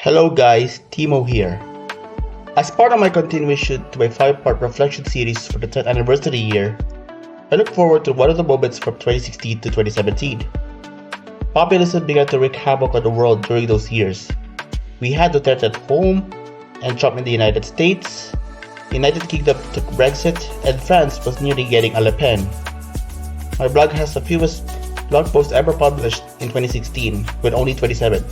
Hello guys, Timow here. As part of my continuation to my 5-part reflection series for the 10th anniversary year, I look forward to one of the moments from 2016 to 2017. Populism began to wreak havoc on the world during those years. We had Duterte at home, and Trump in the United States, United Kingdom took Brexit, and France was nearly getting a Le Pen. My blog has the fewest blog posts ever published in 2016, with only 27.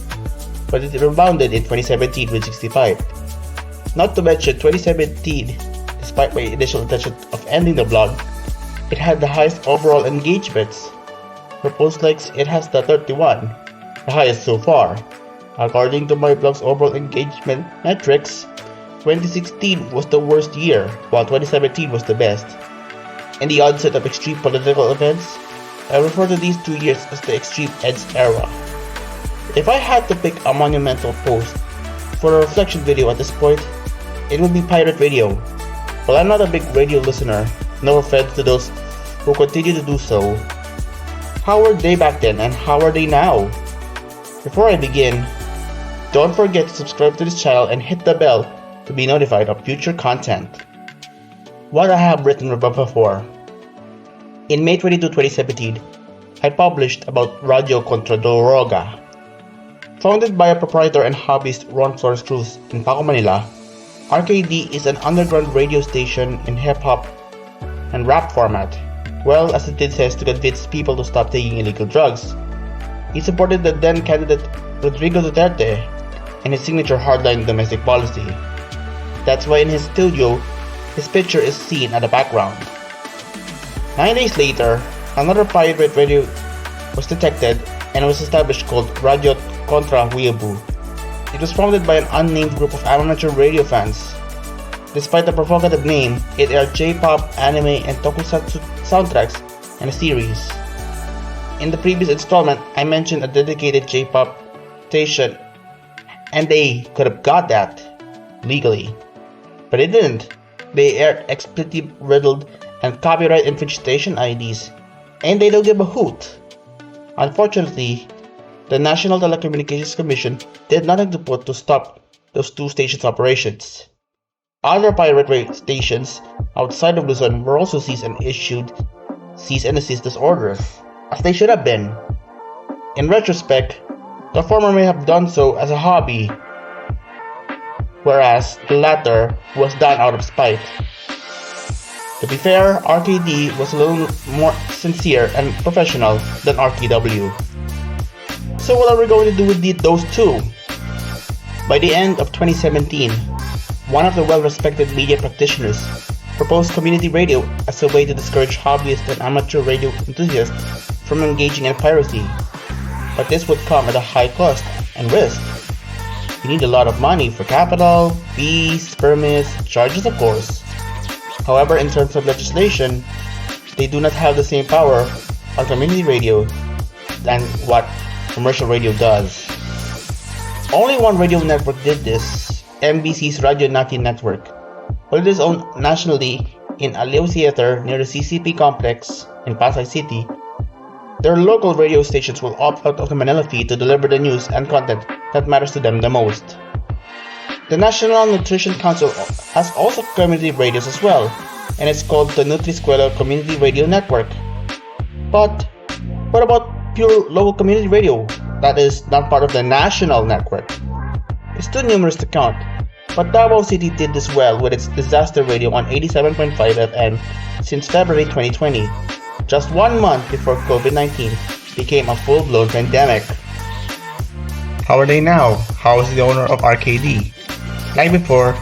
But it rebounded in 2017 with 65. Not to mention 2017, despite my initial intention of ending the blog, it had the highest overall engagements. For post likes, it has the 31, the highest so far. According to my blog's overall engagement metrics, 2016 was the worst year, while 2017 was the best. In the onset of extreme political events, I refer to these 2 years as the extreme ends era. If I had to pick a monumental post for a reflection video at this point, it would be pirate radio. While I'm not a big radio listener, no offense to those who continue to do so, how were they back then and how are they now? Before I begin, don't forget to subscribe to this channel and hit the bell to be notified of future content. What I have written before. In May 22, 2017, I published about Radio Contra Droga. Founded by a proprietor and hobbyist Ron Flores Cruz in Paco, Manila, RKD is an underground radio station in hip-hop and rap format, well as it says to convince people to stop taking illegal drugs. He supported the then candidate Rodrigo Duterte and his signature hardline domestic policy. That's why in his studio, his picture is seen at the background. 9 days later, another pirate radio was detected and was established called Radio Contra Huebu. It was founded by an unnamed group of amateur radio fans. Despite the provocative name, it aired J-pop, anime, and tokusatsu soundtracks and a series. In the previous installment, I mentioned a dedicated J-pop station, and they could have got that legally. But they didn't. They aired expletive-riddled and copyright-infringed station IDs, and they don't give a hoot. Unfortunately, the National Telecommunications Commission did nothing to put to stop those two stations' operations. Other pirate radio stations outside of Luzon were also seized and issued cease and desist orders, as they should have been. In retrospect, the former may have done so as a hobby, whereas the latter was done out of spite. To be fair, RKD was a little more sincere and professional than RKW. So what are we going to do with those two? By the end of 2017, one of the well-respected media practitioners proposed community radio as a way to discourage hobbyists and amateur radio enthusiasts from engaging in piracy. But this would come at a high cost and risk. You need a lot of money for capital, fees, permits, charges of course. However, in terms of legislation, they do not have the same power on community radio than what commercial radio does. Only one radio network did this, MBC's Radio Nati network. While it is owned nationally in Aliw Theater near the CCP complex in Pasay City, their local radio stations will opt out of the Manila fee to deliver the news and content that matters to them the most. The National Nutrition Council has also community radios as well, and it's called the Nutri-Escuela Community Radio Network. But what about pure local community radio that is not part of the national network? It's too numerous to count, but Davao City did this well with its disaster radio on 87.5 FM since February 2020, just 1 month before COVID-19 became a full-blown pandemic. How are they now? How is the owner of RKD? Like before,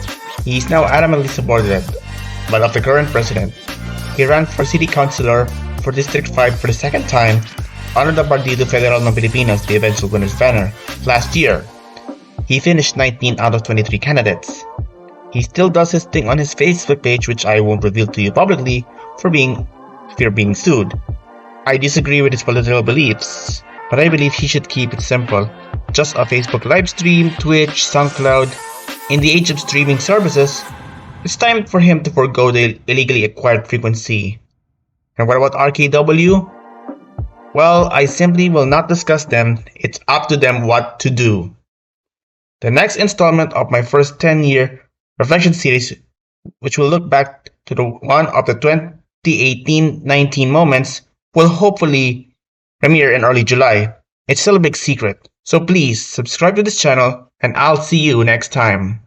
he is now adamantly subordinate, but of the current president. He ran for city councilor for District 5 for the second time under the Partido Federal ng Pilipinas, the eventual winner's banner, last year. He finished 19 out of 23 candidates. He still does his thing on his Facebook page, which I won't reveal to you publicly for fear being sued. I disagree with his political beliefs, but I believe he should keep it simple. Just a Facebook live stream, Twitch, SoundCloud. In the age of streaming services, it's time for him to forego the illegally acquired frequency. And what about RKW? Well, I simply will not discuss them. It's up to them what to do. The next installment of my first 10-year reflection series, which will look back to the one of the 2018-19 moments, will hopefully premiere in early July. It's still a big secret, so please subscribe to this channel and I'll see you next time.